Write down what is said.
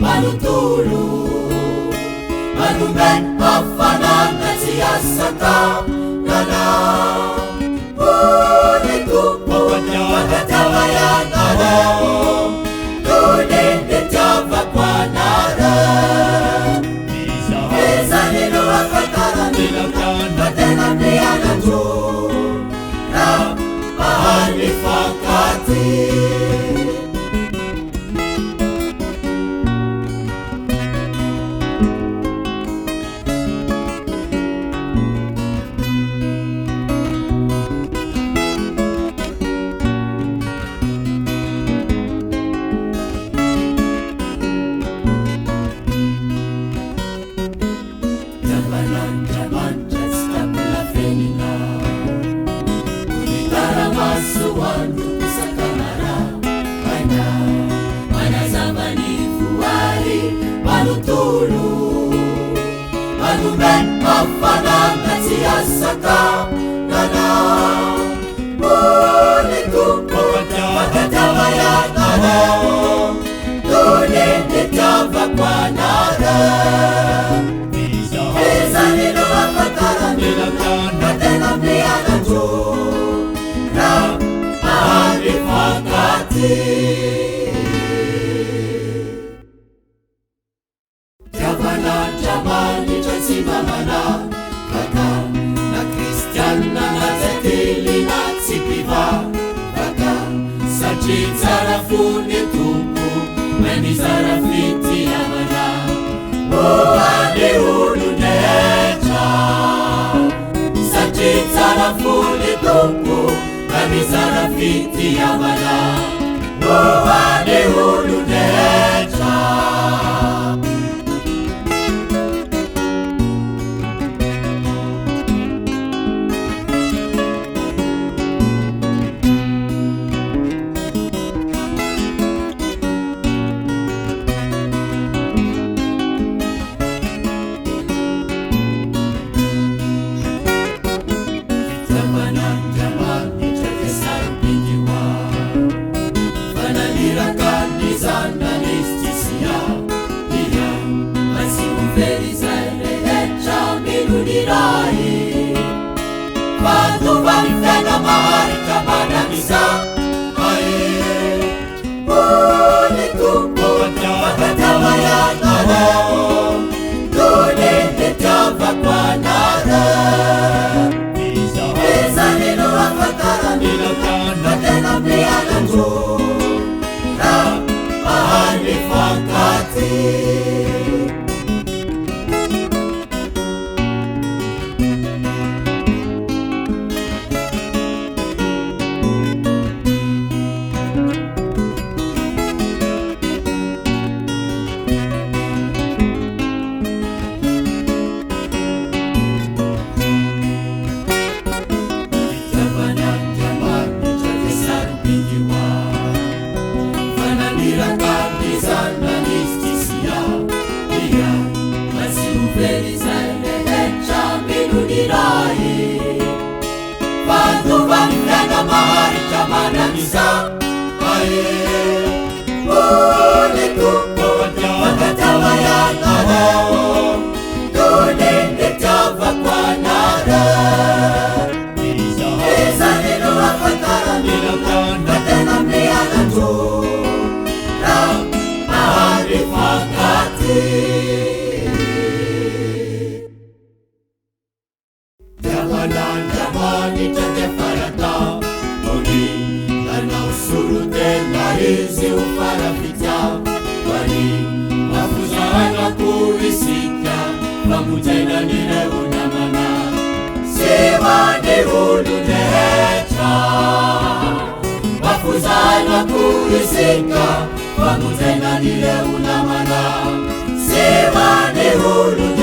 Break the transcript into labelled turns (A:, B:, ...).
A: manotolo manomeny hafanana tsy asaka nana ony tompo mankatiavayanareo donende tiavako anare ezanino afatarany matena mianatro na mahany fankaty manomeny hafanana tsy asaka nana ony tompo mankatiavayanareo donende tiavako anare ezanino afatarany matena mianatro na mahany fankaty Manitra tsy mamana baka na kristianina na jately na tsy mpiva baka satria tsara fony tompo many tsara fitiavana hoany olondratra satria tsara fony tompo many tsara fitiavana hoany olondratra
B: Vamos en la nile una mana, se va de